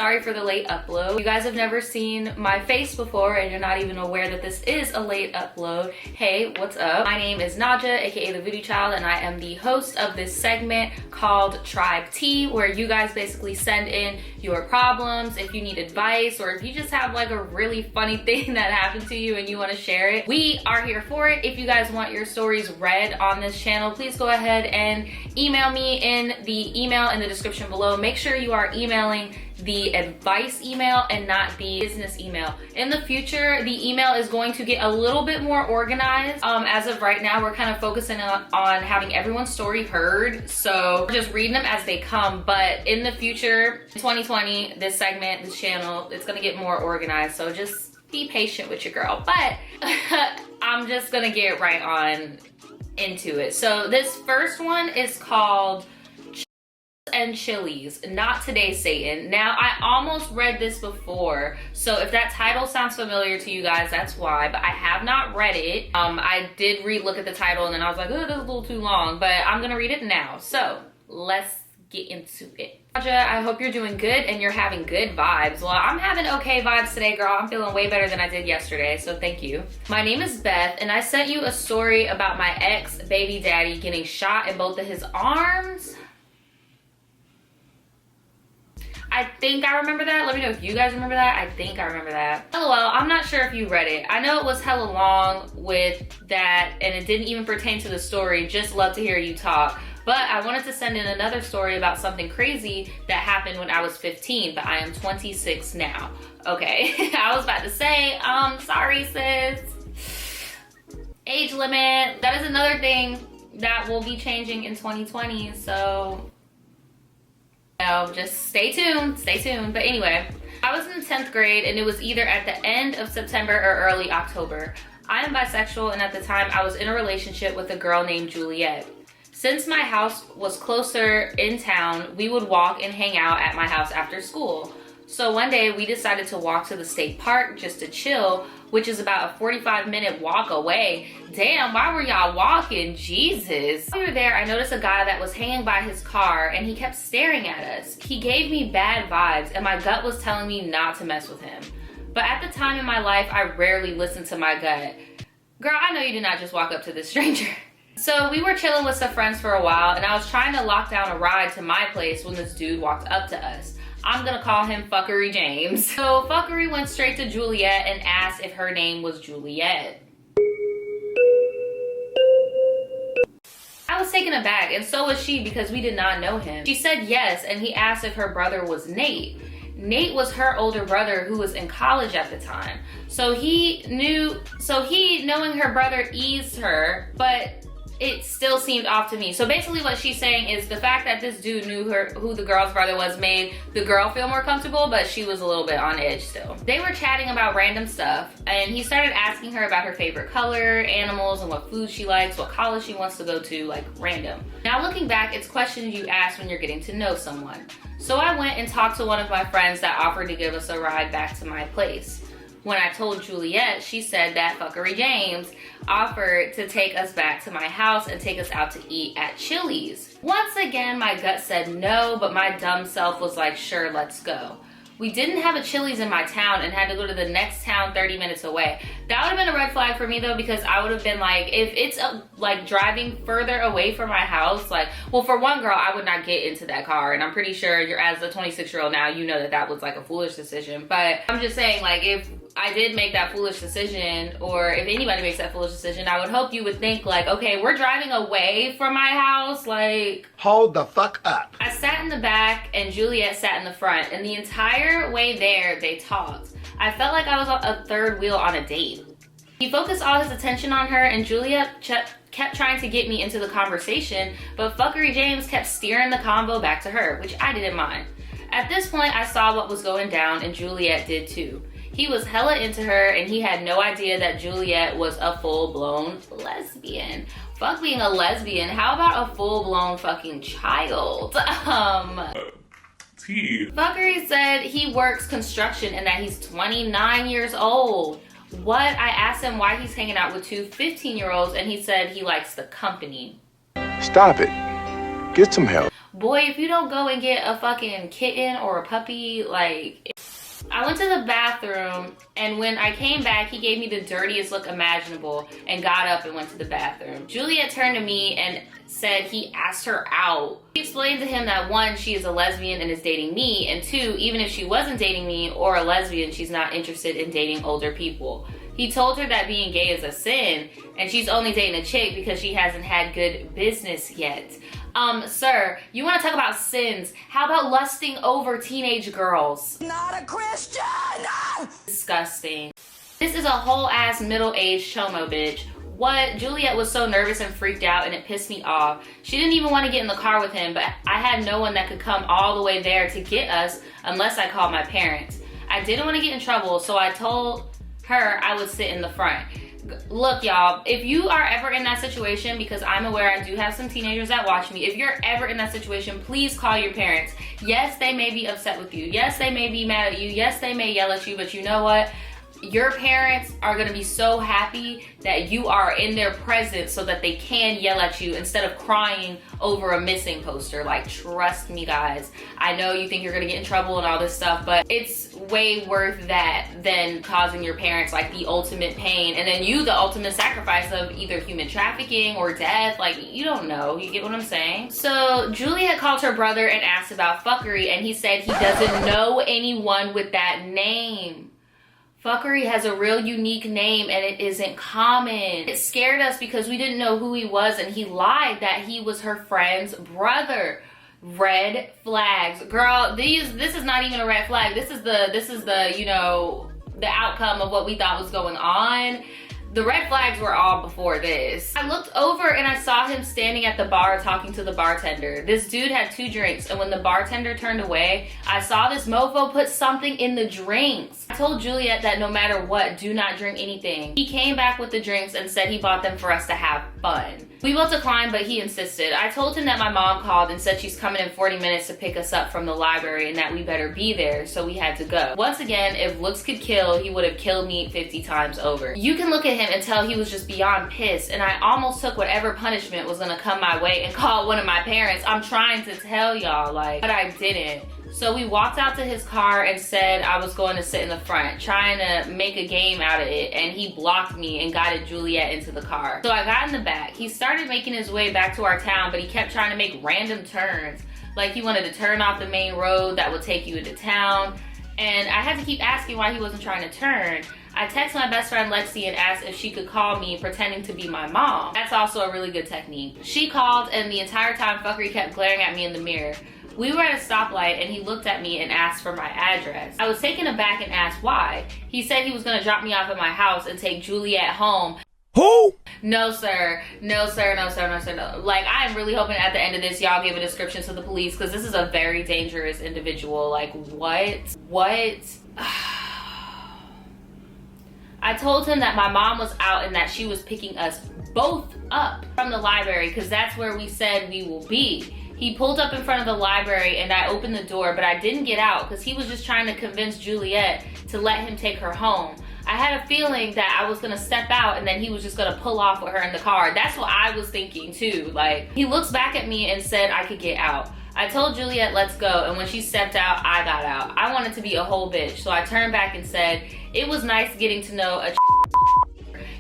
sorry for the late upload. You guys have never seen my face before and you're not even aware that this is a late upload. Hey, what's up? My name is Naja, aka the Voodoo Child, and I am the host of this segment called Tribetea, where you guys basically send in your problems, if you need advice, or if you just have like a really funny thing that happened to you and you want to share it. We are here for it. If you guys want your stories read on this channel, please go ahead and email me in the email in the description below. Make sure you are emailing the advice email and not the business email. In the future, the email is going to get a little bit more organized. As of right now, we're kind of focusing on having everyone's story heard. So we're just reading them as they come. But in the future, 2020, this segment, this channel, it's gonna get more organized. So just be patient with your girl. But I'm just gonna get right on into it. So this first one is called and Chilies, Not Today Satan. Now, I almost read this before, so if that title sounds familiar to you guys, that's why, but I have not read it. I did look at the title and then I was like, oh, that's a little too long, but I'm gonna read it now. So let's get into it. I hope you're doing good and you're having good vibes. Well, I'm having okay vibes today, girl. I'm feeling way better than I did yesterday, so thank you. My name is Beth, and I sent you a story about my ex-baby daddy getting shot in both of his arms. I think I remember that. Let me know if you guys remember that. I think I remember that. LOL, I'm not sure if you read it. I know it was hella long with that and it didn't even pertain to the story. Just love to hear you talk. But I wanted to send in another story about something crazy that happened when I was 15, but I am 26 now. Okay, I was about to say, sorry sis. Age limit, that is another thing that will be changing in 2020, so just stay tuned, stay tuned. But anyway, I was in 10th grade and it was either at the end of September or early October. I am bisexual and at the time I was in a relationship with a girl named Juliet. Since my house was closer in town, we would walk and hang out at my house after school. So one day we decided to walk to the state park just to chill, which is about a 45-minute walk away. Damn, why were y'all walking? Jesus. While we were there, I noticed a guy that was hanging by his car and he kept staring at us. He gave me bad vibes and my gut was telling me not to mess with him. But at the time in my life, I rarely listened to my gut. Girl, I know you did not just walk up to this stranger. So we were chilling with some friends for a while and I was trying to lock down a ride to my place when this dude walked up to us. I'm gonna call him Fuckery James. So Fuckery went straight to Juliet and asked if her name was Juliet. I was taken aback and so was she because we did not know him. She said yes and he asked if her brother was Nate. Nate was her older brother who was in college at the time. So knowing her brother eased her, but it still seemed off to me. So basically what she's saying is the fact that this dude knew who the girl's brother was made the girl feel more comfortable, but she was a little bit on edge still. They were chatting about random stuff and he started asking her about her favorite color, animals, and what food she likes, what college she wants to go to, like random. Now looking back, it's questions you ask when you're getting to know someone. So I went and talked to one of my friends that offered to give us a ride back to my place. When I told Juliet, she said that Fuckery James offered to take us back to my house and take us out to eat at Chili's. Once again, my gut said no, but my dumb self was like, sure, let's go. We didn't have a Chili's in my town and had to go to the next town 30 minutes away. That would have been a red flag for me though, because I would have been like, if it's like driving further away from my house, like, well, for one, girl, I would not get into that car. And I'm pretty sure you're, as a 26-year-old now, you know that that was like a foolish decision. But I'm just saying, like, if I did make that foolish decision, or if anybody makes that foolish decision, I would hope you would think like, okay, we're driving away from my house, like, hold the fuck up. I sat in the back and Juliet sat in the front, and the entire way there, they talked. I felt like I was a third wheel on a date. He focused all his attention on her and Juliet kept trying to get me into the conversation, but Fuckery James kept steering the convo back to her, which I didn't mind. At this point, I saw what was going down and Juliet did too. He was hella into her and he had no idea that Juliet was a full-blown lesbian. Fuck being a lesbian, how about a full-blown fucking child? Fuckery said he works construction and that he's 29 years old. What? I asked him why he's hanging out with two 15-year-olds and he said he likes the company. Stop it. Get some help. Boy, boy, if you don't go and get a fucking kitten or a puppy, like... I went to the bathroom, and when I came back, he gave me the dirtiest look imaginable and got up and went to the bathroom. Juliet turned to me and said he asked her out. She explained to him that 1, she is a lesbian and is dating me, and 2, even if she wasn't dating me or a lesbian, she's not interested in dating older people. He told her that being gay is a sin, and she's only dating a chick because she hasn't had good business yet. Sir, you want to talk about sins? How about lusting over teenage girls? Not a Christian! Disgusting. This is a whole ass middle-aged chomo bitch. What? Juliet was so nervous and freaked out and it pissed me off. She didn't even want to get in the car with him, but I had no one that could come all the way there to get us unless I called my parents. I didn't want to get in trouble, so I told her I would sit in the front. Look, y'all, if you are ever in that situation, because I'm aware I do have some teenagers that watch me, if you're ever in that situation, please call your parents. Yes, they may be upset with you. Yes, they may be mad at you. Yes, they may yell at you, but you know what? Your parents are going to be so happy that you are in their presence so that they can yell at you instead of crying over a missing poster. Like, trust me, guys. I know you think you're going to get in trouble and all this stuff, but it's way worth that than causing your parents like the ultimate pain and then you the ultimate sacrifice of either human trafficking or death. Like, you don't know. You get what I'm saying? So Juliet called her brother and asked about fuckery, and he said he doesn't know anyone with that name. Fuckery has a real unique name and it isn't common. It scared us because we didn't know who he was, and he lied that he was her friend's brother. Red flags. Girl, this is not even a red flag. This is the, you know, the outcome of what we thought was going on. The red flags were all before this. I looked over and I saw him standing at the bar talking to the bartender. This dude had 2 drinks, and when the bartender turned away, I saw this mofo put something in the drinks. I told Juliet that no matter what, do not drink anything. He came back with the drinks and said he bought them for us to have fun. We both declined, but he insisted. I told him that my mom called and said she's coming in 40 minutes to pick us up from the library and that we better be there, so we had to go. Once again, if looks could kill, he would have killed me 50 times over. You can look at him and tell he was just beyond pissed, and I almost took whatever punishment was gonna come my way and called one of my parents. I'm trying to tell y'all, like, but I didn't. So we walked out to his car and said I was going to sit in the front, trying to make a game out of it, and he blocked me and guided Juliet into the car. So I got in the back. He started making his way back to our town, but he kept trying to make random turns. Like he wanted to turn off the main road that would take you into town, and I had to keep asking why he wasn't trying to turn. I texted my best friend Lexi and asked if she could call me pretending to be my mom. That's also a really good technique. She called, and the entire time fuckery kept glaring at me in the mirror. We were at a stoplight and he looked at me and asked for my address. I was taken aback and asked why. He said he was gonna drop me off at my house and take Juliet home. Who? No, sir. No, sir. No, sir. No, sir. No. Like, I am really hoping at the end of this, y'all give a description to the police, because this is a very dangerous individual. Like, what? What? I told him that my mom was out and that she was picking us both up from the library, because that's where we said we will be. He pulled up in front of the library and I opened the door, but I didn't get out because he was just trying to convince Juliet to let him take her home. I had a feeling that I was gonna step out and then he was just gonna pull off with her in the car. That's what I was thinking too. Like, he looks back at me and said I could get out. I told Juliet, let's go, and when she stepped out, I got out. I wanted to be a whole bitch, so I turned back and said, it was nice getting to know a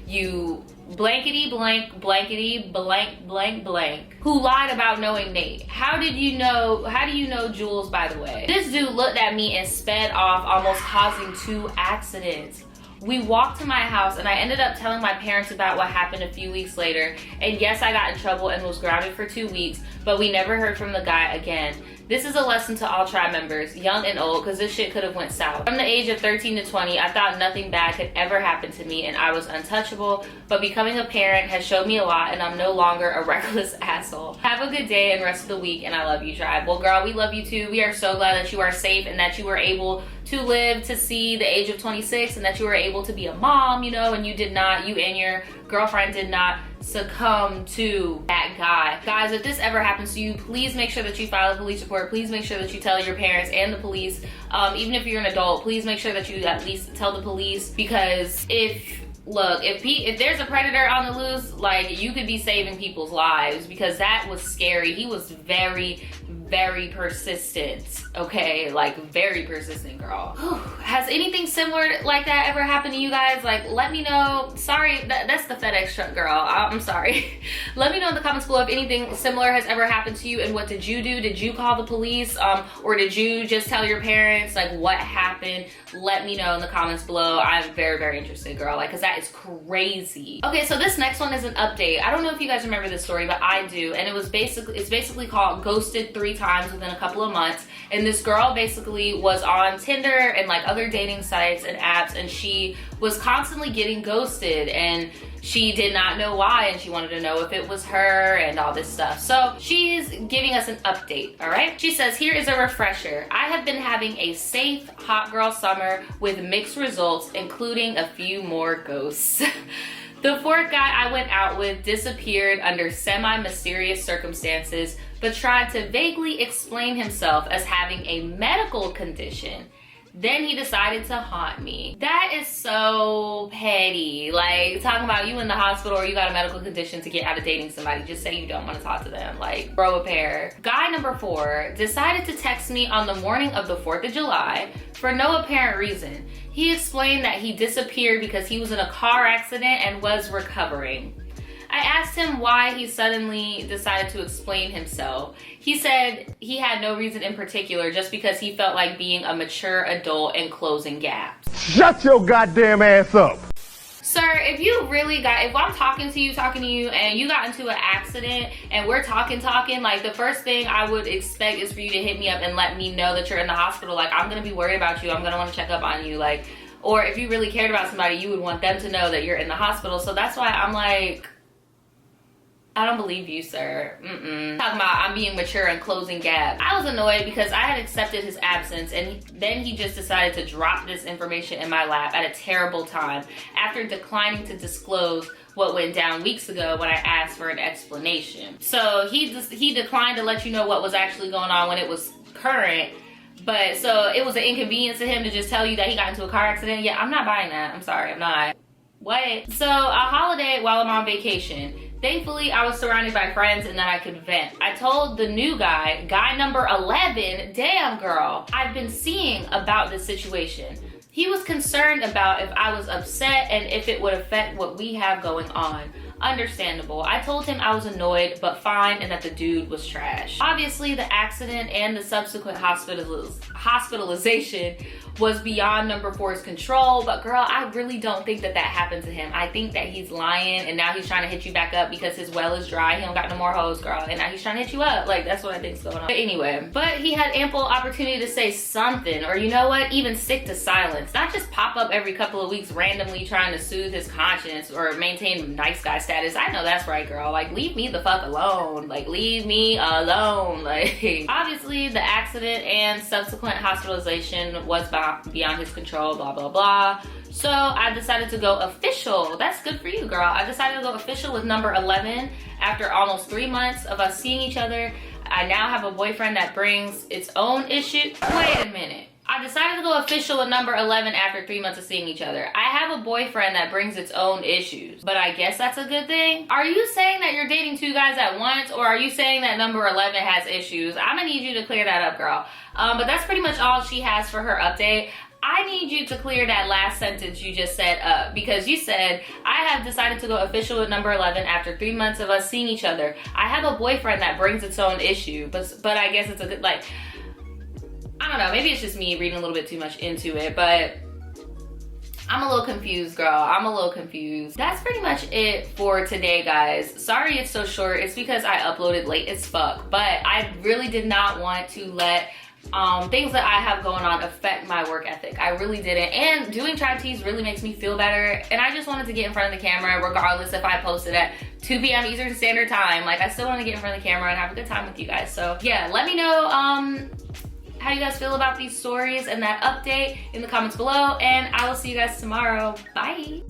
you blankety blank blankety blank blank blank who lied about knowing Nate. How do you know Jules, by the way? This dude looked at me and sped off, almost causing 2 accidents. We walked to my house and I ended up telling my parents about what happened a few weeks later, and yes, I got in trouble and was grounded for 2 weeks, but we never heard from the guy again. This is a lesson to all tribe members, young and old, because this shit could have went south. From the age of 13 to 20, I thought nothing bad could ever happen to me and I was untouchable, but becoming a parent has showed me a lot and I'm no longer a reckless asshole. Have a good day and rest of the week, and I love you, tribe. Well, girl, we love you too. We are so glad that you are safe and that you were able to live to see the age of 26 and that you were able to be a mom, you know, and you and your girlfriend did not succumb to that guy. Guys, if this ever happens to you, please make sure that you file a police report. Please make sure that you tell your parents and the police. Even if you're an adult, please make sure that you at least tell the police, because if look, if there's a predator on the loose, like, you could be saving people's lives, because that was scary. He was very, very persistent, okay? Like, very persistent, girl. Has anything similar like that ever happened to you guys? Like, let me know. Sorry, that's the FedEx truck, girl. I'm sorry. Let me know in the comments below if anything similar has ever happened to you, and what did you do? Did you call the police? Or did you just tell your parents, like, what happened? Let me know in the comments below. I'm very, very interested, girl, like, because that is crazy. Okay, so this next one is an update. I don't know if you guys remember this story, but I do, and it's basically called Ghosted 3 Times Within a Couple of Months. And this girl basically was on Tinder and like other dating sites and apps, and she was constantly getting ghosted, and she did not know why, and she wanted to know if it was her and all this stuff. So she's giving us an update, all right? She says, here is a refresher. I have been having a safe hot girl summer with mixed results, including a few more ghosts. The 4th guy I went out with disappeared under semi-mysterious circumstances, but tried to vaguely explain himself as having a medical condition. Then he decided to haunt me. That is so petty. Like, talking about you in the hospital or you got a medical condition to get out of dating somebody. Just say you don't want to talk to them. Like, grow a pair. Guy number 4 decided to text me on the morning of the 4th of July for no apparent reason. He explained that he disappeared because he was in a car accident and was recovering. I asked him why he suddenly decided to explain himself. He said he had no reason in particular, just because he felt like being a mature adult and closing gaps. Shut your goddamn ass up. Sir, if I'm talking to you and you got into an accident and we're talking, like, the first thing I would expect is for you to hit me up and let me know that you're in the hospital. Like, I'm gonna be worried about you. I'm gonna want to check up on you. Like, or if you really cared about somebody, you would want them to know that you're in the hospital. So that's why I'm like, I don't believe you, sir. Talking about I'm being mature and closing gaps. I was annoyed because I had accepted his absence, and then he just decided to drop this information in my lap at a terrible time after declining to disclose what went down weeks ago when I asked for an explanation. So he declined to let you know what was actually going on when it was current. But so it was an inconvenience to him to just tell you that he got into a car accident. Yeah, I'm not buying that. I'm sorry, I'm not. What? So a holiday while I'm on vacation. Thankfully, I was surrounded by friends and that I could vent. I told the new guy number 11, damn girl, I've been seeing about this situation. He was concerned about if I was upset and if it would affect what we have going on. Understandable. I told him I was annoyed, but fine, and that the dude was trash. Obviously, the accident and the subsequent hospitalization was beyond number 4's control, but girl, I really don't think that happened to him. I think that he's lying, and now he's trying to hit you back up because his well is dry. He don't got no more hoes, girl, and now he's trying to hit you up. Like, that's what I think's going on. But anyway, he had ample opportunity to say something, or you know what, even stick to silence. Not just pop up every couple of weeks randomly trying to soothe his conscience or maintain nice guy status. I know that's right, girl. Like, leave me the fuck alone. Like, leave me alone. Like, obviously the accident and subsequent hospitalization was beyond his control, blah, blah, blah. So I decided to go official. That's good for you, girl. I decided to go official with number 11 after almost 3 months of us seeing each other. I now have a boyfriend that brings its own issue. Wait a minute. I decided to go official with number 11 after 3 months of seeing each other. I have a boyfriend that brings its own issues, but I guess that's a good thing. Are you saying that you're dating 2 guys at once, or are you saying that number 11 has issues? I'm gonna need you to clear that up, girl. But that's pretty much all she has for her update. I need you to clear that last sentence you just said up, because you said, I have decided to go official with number 11 after 3 months of us seeing each other. I have a boyfriend that brings its own issue, but I guess it's a good, like, I don't know, maybe it's just me reading a little bit too much into it, but I'm a little confused, girl. I'm a little confused. That's pretty much it for today, guys. Sorry it's so short. It's because I uploaded late as fuck, but I really did not want to let things that I have going on affect my work ethic. I really didn't. And doing Tribe Teas really makes me feel better. And I just wanted to get in front of the camera, regardless if I posted at 2 p.m. Eastern Standard Time. Like, I still want to get in front of the camera and have a good time with you guys. So yeah, let me know how you guys feel about these stories and that update in the comments below, and I will see you guys tomorrow. Bye.